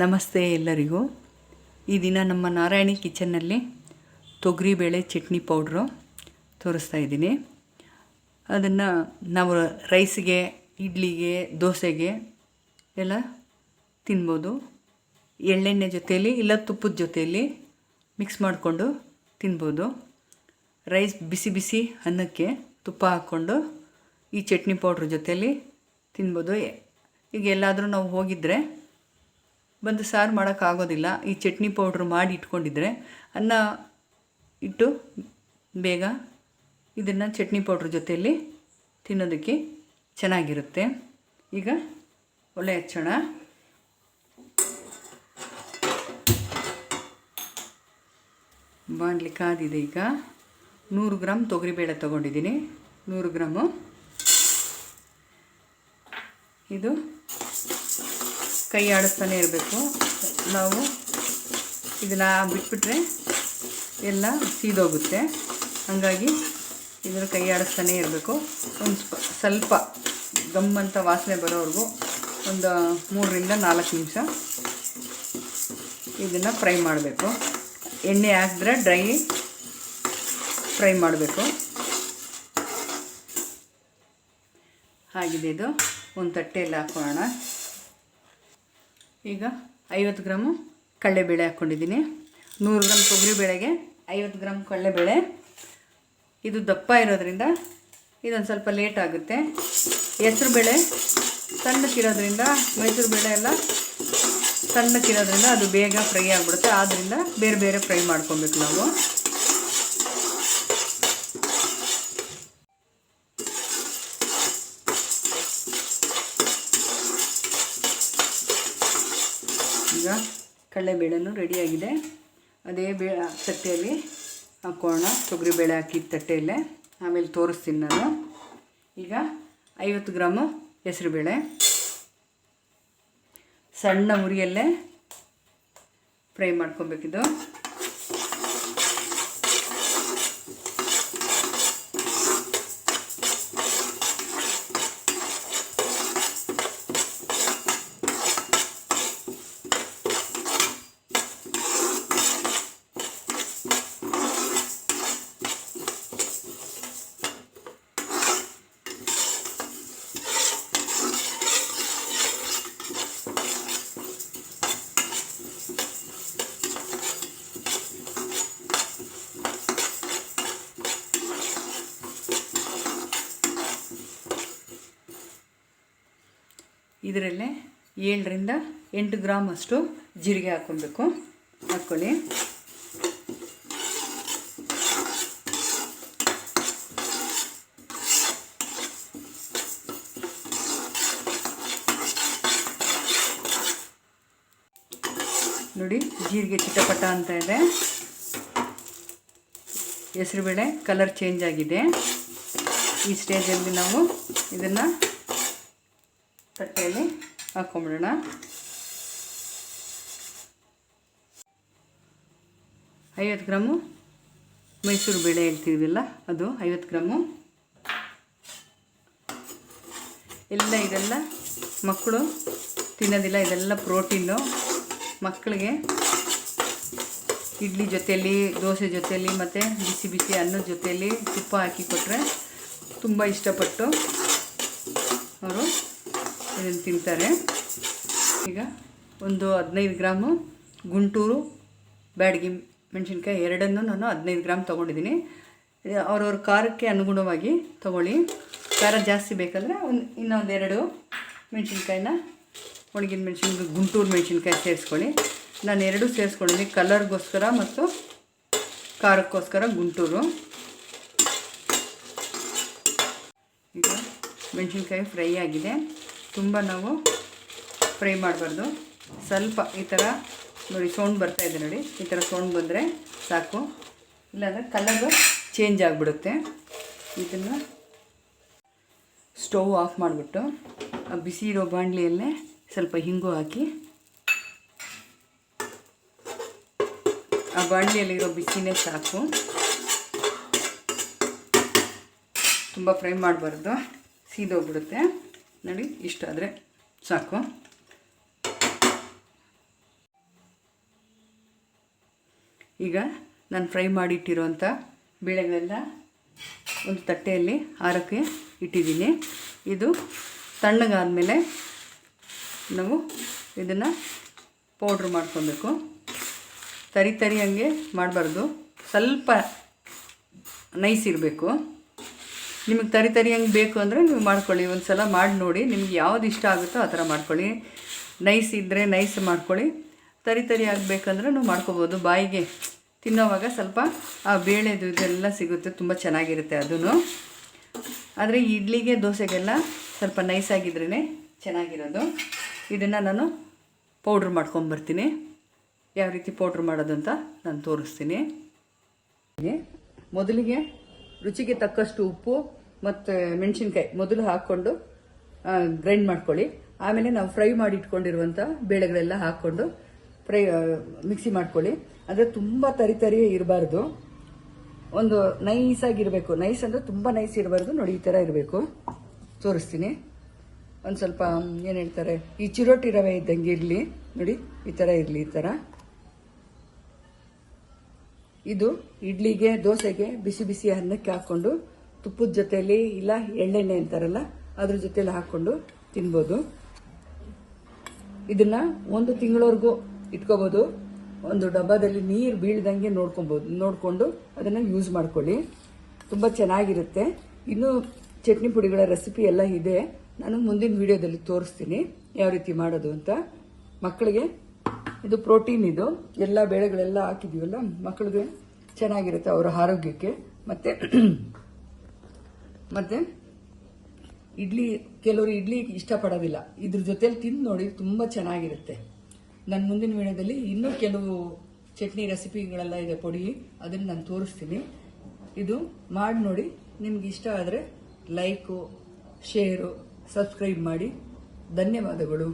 ನಮಸ್ತೆ ಎಲ್ಲರಿಗೂ. ಈ ದಿನ ನಮ್ಮ ನಾರಾಯಣಿ ಕಿಚನ್ನಲ್ಲಿ ತೊಗರಿಬೇಳೆ ಚಟ್ನಿ ಪೌಡ್ರು ತೋರಿಸ್ತಾ ಇದ್ದೀನಿ. ಅದನ್ನು ನಾವು ರೈಸ್ಗೆ, ಇಡ್ಲಿಗೆ, ದೋಸೆಗೆ ಎಲ್ಲ ತಿನ್ಬೋದು. ಎಳ್ಳೆಣ್ಣೆ ಜೊತೆಯಲ್ಲಿ ಇಲ್ಲ ತುಪ್ಪದ ಜೊತೆಯಲ್ಲಿ ಮಿಕ್ಸ್ ಮಾಡಿಕೊಂಡು ತಿನ್ಬೋದು. ರೈಸ್ ಬಿಸಿ ಬಿಸಿ ಅನ್ನಕ್ಕೆ ತುಪ್ಪ ಹಾಕ್ಕೊಂಡು ಈ ಚಟ್ನಿ ಪೌಡ್ರ್ ಜೊತೆಯಲ್ಲಿ ತಿನ್ಬೋದು. ಈಗ ಎಲ್ಲಾದರೂ ನಾವು ಹೋಗಿದ್ದರೆ ಬಂದು ಸಾರು ಮಾಡೋಕ್ಕಾಗೋದಿಲ್ಲ, ಈ ಚಟ್ನಿ ಪೌಡ್ರ್ ಮಾಡಿ ಇಟ್ಕೊಂಡಿದ್ರೆ ಅನ್ನ ಇಟ್ಟು ಬೇಗ ಇದನ್ನು ಚಟ್ನಿ ಪೌಡ್ರ್ ಜೊತೆಯಲ್ಲಿ ತಿನ್ನೋದಕ್ಕೆ ಚೆನ್ನಾಗಿರುತ್ತೆ. ಈಗ ಒಲೆ ಹಚ್ಚೋಣ. ಬಾಣಲಿ ಕಾದಿದೆ. ಈಗ 100 ಗ್ರಾಮ್ ತೊಗರಿಬೇಳೆ ತೊಗೊಂಡಿದ್ದೀನಿ. 100 ಗ್ರಾಮು ಇದು ಕೈ ಆಡಿಸ್ತಾನೆ ಇರಬೇಕು. ನಾವು ಇದನ್ನು ಬಿಟ್ಬಿಟ್ರೆ ಎಲ್ಲ ಸೀದೋಗುತ್ತೆ, ಹಾಗಾಗಿ ಇದನ್ನು ಕೈ ಆಡಿಸ್ತಾನೆ ಇರಬೇಕು. ಒಂದು ಸ್ವಲ್ಪ ಗಮ್ಮಂತ ವಾಸನೆ ಬರೋವರೆಗೂ ಒಂದು 3ರಿಂದ 4 ನಿಮಿಷ ಇದನ್ನು ಫ್ರೈ ಮಾಡಬೇಕು. ಎಣ್ಣೆ ಹಾಕಿದ್ರೆ ಡ್ರೈ ಫ್ರೈ ಮಾಡಬೇಕು. ಆಗಿದೆ. ಇದು ಒಂದು ತಟ್ಟೆಯಲ್ಲಿ ಹಾಕೋಣ. ಈಗ 50 ಗ್ರಾಮು ಕಡಲೆಬೇಳೆ ಹಾಕ್ಕೊಂಡಿದ್ದೀನಿ. 100 ಗ್ರಾಮ್ ತೊಗರಿಬೇಳೆಗೆ 50 ಗ್ರಾಮ್ ಕಡಲೆಬೇಳೆ. ಇದು ದಪ್ಪ ಇರೋದ್ರಿಂದ ಇದೊಂದು ಸ್ವಲ್ಪ ಲೇಟ್ ಆಗುತ್ತೆ. ಹೆಸರುಬೇಳೆ ಸಣ್ಣಕ್ಕಿರೋದ್ರಿಂದ, ಮೈಸೂರು ಬೇಳೆ ಎಲ್ಲ ಸಣ್ಣಕ್ಕಿರೋದ್ರಿಂದ ಅದು ಬೇಗ ಫ್ರೈ ಆಗಿಬಿಡುತ್ತೆ. ಆದ್ದರಿಂದ ಬೇರೆ ಬೇರೆ ಫ್ರೈ ಮಾಡ್ಕೊಬೇಕು ನಾವು. ಈಗ ಕಡಲೆಬೇಳೆನೂ ರೆಡಿಯಾಗಿದೆ. ಅದೇ ತಟ್ಟೆಯಲ್ಲಿ ಹಾಕೋಣ. ತೊಗರಿಬೇಳೆ ಹಾಕಿದ ತಟ್ಟೆಯಲ್ಲೇ ಆಮೇಲೆ ತೋರಿಸ್ತೀನಿ ನಾನು. ಈಗ 50 ಗ್ರಾಮು ಹೆಸರುಬೇಳೆ ಸಣ್ಣ ಉರಿಯಲ್ಲೇ ಫ್ರೈ ಮಾಡ್ಕೊಬೇಕಿದು. ಇದರಲ್ಲೇ 7ರಿಂದ 8 ಗ್ರಾಮ್ ಅಷ್ಟು ಜೀರಿಗೆ ಹಾಕ್ಕೊಬೇಕು. ಹಾಕ್ಕೊಳ್ಳಿ. ನೋಡಿ, ಜೀರಿಗೆ ಚಿಟಪಟ ಅಂತ ಇದೆ. ಹೆಸರುಬೇಳೆ ಕಲರ್ ಚೇಂಜ್ ಆಗಿದೆ. ಈ ಸ್ಟೇಜಲ್ಲಿ ನಾವು ಇದನ್ನು ತಟ್ಟೆಯಲ್ಲಿ ಹಾಕ್ಕೊಂಬಿಡೋಣ. ಐವತ್ತು ಗ್ರಾಮು ಮೈಸೂರು ಬೇಳೆ ಹೇಳ್ತೀವಲ್ಲ, ಅದು 50 ಗ್ರಾಮು. ಇದೆಲ್ಲ ಮಕ್ಕಳು ತಿನ್ನೋದಿಲ್ಲ. ಇದೆಲ್ಲ ಪ್ರೋಟೀನು. ಮಕ್ಕಳಿಗೆ ಇಡ್ಲಿ ಜೊತೆಯಲ್ಲಿ, ದೋಸೆ ಜೊತೆಯಲ್ಲಿ ಮತ್ತು ಬಿಸಿ ಬಿಸಿ ಅನ್ನದ ಜೊತೆಯಲ್ಲಿ ತುಪ್ಪ ಹಾಕಿ ಕೊಟ್ಟರೆ ತುಂಬ ಇಷ್ಟಪಟ್ಟು ಅವರು ಇದನ್ನು ತಿಂತಾರೆ. ಈಗ ಒಂದು 15 ಗ್ರಾಮು ಗುಂಟೂರು ಬ್ಯಾಡಗಿ ಮೆಣಸಿನ್ಕಾಯಿ, ಎರಡನ್ನೂ ನಾನು 15 ಗ್ರಾಮ್ ತೊಗೊಂಡಿದ್ದೀನಿ. ಅವ್ರವ್ರ ಖಾರಕ್ಕೆ ಅನುಗುಣವಾಗಿ ತೊಗೊಳ್ಳಿ. ಖಾರ ಜಾಸ್ತಿ ಬೇಕಾದರೆ ಇನ್ನೊಂದು 2 ಮೆಣಸಿನ್ಕಾಯಿನ, ಒಣಗಿನ ಮೆಣಸಿನ್ಕಾಯಿ, ಗುಂಟೂರು ಮೆಣಸಿನ್ಕಾಯಿ ಸೇರಿಸ್ಕೊಳ್ಳಿ. ನಾನು 2 ಸೇರಿಸ್ಕೊಂಡಿದ್ದೀನಿ, ಕಲರ್ಗೋಸ್ಕರ ಮತ್ತು ಖಾರಕ್ಕೋಸ್ಕರ ಗುಂಟೂರು. ಈಗ ಮೆಣಸಿನ್ಕಾಯಿ ಫ್ರೈ ಆಗಿದೆ. ತುಂಬ ನಾವು ಫ್ರೈ ಮಾಡಬಾರ್ದು. ಸ್ವಲ್ಪ ಈ ಥರ ನೋಡಿ ಸೌಂಡ್ ಬರ್ತಾಯಿದೆ ನೋಡಿ, ಈ ಥರ ಸೌಂಡ್ ಬಂದರೆ ಸಾಕು. ಇಲ್ಲಾಂದರೆ ಕಲರು ಚೇಂಜ್ ಆಗಿಬಿಡುತ್ತೆ. ಇದನ್ನು ಸ್ಟವ್ ಆಫ್ ಮಾಡಿಬಿಟ್ಟು ಆ ಬಿಸಿ ಇರೋ ಬಾಣಲಿಯಲ್ಲೇ ಸ್ವಲ್ಪ ಹಿಂಗು ಹಾಕಿ, ಆ ಬಾಣಲಿಯಲ್ಲಿರೋ ಬಿಸಿನೇ ಸಾಕು. ತುಂಬ ಫ್ರೈ ಮಾಡಬಾರ್ದು, ಸೀದೋಗ್ಬಿಡುತ್ತೆ. ನೋಡಿ, ಇಷ್ಟಾದರೆ ಸಾಕು. ಈಗ ನಾನು ಫ್ರೈ ಮಾಡಿಟ್ಟಿರೋಂಥ ಬೇಳೆಗಳೆಲ್ಲ ಒಂದು ತಟ್ಟೆಯಲ್ಲಿ ಆರೋಕ್ಕೆ ಇಟ್ಟಿದ್ದೀನಿ. ಇದು ತಣ್ಣಗಾದಮೇಲೆ ನಾವು ಇದನ್ನು ಪೌಡ್ರ್ ಮಾಡ್ಕೊಬೇಕು. ತರಿ ಹಂಗೆ ಮಾಡಬಾರ್ದು, ಸ್ವಲ್ಪ ನೈಸ್ ಇರಬೇಕು. ನಿಮಗೆ ತರಿ ಹಂಗೆ ಬೇಕು ಅಂದರೆ ನೀವು ಮಾಡ್ಕೊಳ್ಳಿ, ಒಂದು ಸಲ ಮಾಡಿ ನೋಡಿ. ನಿಮ್ಗೆ ಯಾವ್ದು ಇಷ್ಟ ಆಗುತ್ತೋ ಆ ಥರ ಮಾಡ್ಕೊಳ್ಳಿ. ನೈಸ್ ಇದ್ದರೆ ನೈಸ್ ಮಾಡ್ಕೊಳ್ಳಿ, ತರಿ ಆಗಬೇಕಂದ್ರೆ ನೀವು ಮಾಡ್ಕೋಬೋದು. ಬಾಯಿಗೆ ತಿನ್ನೋವಾಗ ಸ್ವಲ್ಪ ಆ ಬೇಳೆದು ಇದೆಲ್ಲ ಸಿಗುತ್ತೆ, ತುಂಬ ಚೆನ್ನಾಗಿರುತ್ತೆ ಅದೂ. ಆದರೆ ಇಡ್ಲಿಗೆ ದೋಸೆಗೆಲ್ಲ ಸ್ವಲ್ಪ ನೈಸಾಗಿದ್ರೇ ಚೆನ್ನಾಗಿರೋದು. ಇದನ್ನು ನಾನು ಪೌಡ್ರ್ ಮಾಡ್ಕೊಂಬರ್ತೀನಿ. ಯಾವ ರೀತಿ ಪೌಡ್ರ್ ಮಾಡೋದು ಅಂತ ನಾನು ತೋರಿಸ್ತೀನಿ. ಮೊದಲಿಗೆ ರುಚಿಗೆ ತಕ್ಕಷ್ಟು ಉಪ್ಪು ಮತ್ತು ಮೆಣಸಿನ್ಕಾಯಿ ಮೊದಲು ಹಾಕ್ಕೊಂಡು ಗ್ರೈಂಡ್ ಮಾಡ್ಕೊಳ್ಳಿ. ಆಮೇಲೆ ನಾವು ಫ್ರೈ ಮಾಡಿ ಇಟ್ಕೊಂಡಿರುವಂಥ ಬೇಳೆಗಳೆಲ್ಲ ಹಾಕ್ಕೊಂಡು ಮಿಕ್ಸಿ ಮಾಡ್ಕೊಳ್ಳಿ. ಅಂದರೆ ತುಂಬ ತರಿ ಇರಬಾರ್ದು, ಒಂದು ನೈಸಾಗಿರಬೇಕು. ನೈಸ್ ಅಂದರೆ ತುಂಬ ನೈಸ್ ಇರಬಾರ್ದು. ನೋಡಿ ಈ ಥರ ಇರಬೇಕು. ತೋರಿಸ್ತೀನಿ. ಒಂದು ಸ್ವಲ್ಪ ಏನು ಹೇಳ್ತಾರೆ, ಈ ಚಿರೋಟಿ ರವೆ ಇದ್ದಂಗೆ ಇರಲಿ. ನೋಡಿ ಈ ಥರ ಇರಲಿ. ಈ ಥರ ಇದು ಇಡ್ಲಿಗೆ ದೋಸೆಗೆ ಬಿಸಿ ಬಿಸಿ ಅನ್ನಕ್ಕೆ ಹಾಕ್ಕೊಂಡು ತುಪ್ಪದ ಜೊತೆಯಲ್ಲಿ ಇಲ್ಲ ಎಳ್ಳೆಣ್ಣೆ ಅಂತಾರಲ್ಲ ಅದ್ರ ಜೊತೆಯಲ್ಲಿ ಹಾಕ್ಕೊಂಡು ತಿನ್ಬೋದು. ಇದನ್ನು 1 ತಿಂಗಳವರೆಗೂ ಇಟ್ಕೋಬೋದು. ಒಂದು ಡಬ್ಬದಲ್ಲಿ ನೀರು ಬೀಳ್ದಂಗೆ ನೋಡಿಕೊಂಡು ಅದನ್ನು ಯೂಸ್ ಮಾಡ್ಕೊಳ್ಳಿ. ತುಂಬ ಚೆನ್ನಾಗಿರುತ್ತೆ. ಇನ್ನೂ ಚಟ್ನಿ ಪುಡಿಗಳ ರೆಸಿಪಿ ಎಲ್ಲ ಇದೆ, ನಾನು ಮುಂದಿನ ವಿಡಿಯೋದಲ್ಲಿ ತೋರಿಸ್ತೀನಿ ಯಾವ ರೀತಿ ಮಾಡೋದು ಅಂತ. ಮಕ್ಕಳಿಗೆ ಇದು ಪ್ರೋಟೀನ್, ಇದು ಎಲ್ಲ ಬೇಳೆಗಳೆಲ್ಲ ಹಾಕಿದ್ದೀವಲ್ಲ, ಮಕ್ಕಳಿಗೆ ಚೆನ್ನಾಗಿರುತ್ತೆ ಅವರ ಆರೋಗ್ಯಕ್ಕೆ. ಮತ್ತು ಇಡ್ಲಿ, ಕೆಲವರು ಇಡ್ಲಿ ಇಷ್ಟಪಡೋದಿಲ್ಲ, ಇದ್ರ ಜೊತೆಲಿ ತಿಂದು ನೋಡಿ ತುಂಬ ಚೆನ್ನಾಗಿರುತ್ತೆ. ನನ್ನ ಮುಂದಿನ ವಿಡಿಯೋದಲ್ಲಿ ಇನ್ನೂ ಕೆಲವು ಚಟ್ನಿ ರೆಸಿಪಿಗಳೆಲ್ಲ ಇದೆ ಪುಡಿ, ಅದನ್ನು ನಾನು ತೋರಿಸ್ತೀನಿ. ಇದು ಮಾಡಿ ನೋಡಿ. ನಿಮ್ಗೆ ಇಷ್ಟ ಆದರೆ ಲೈಕು, ಶೇರು, ಸಬ್ಸ್ಕ್ರೈಬ್ ಮಾಡಿ. ಧನ್ಯವಾದಗಳು.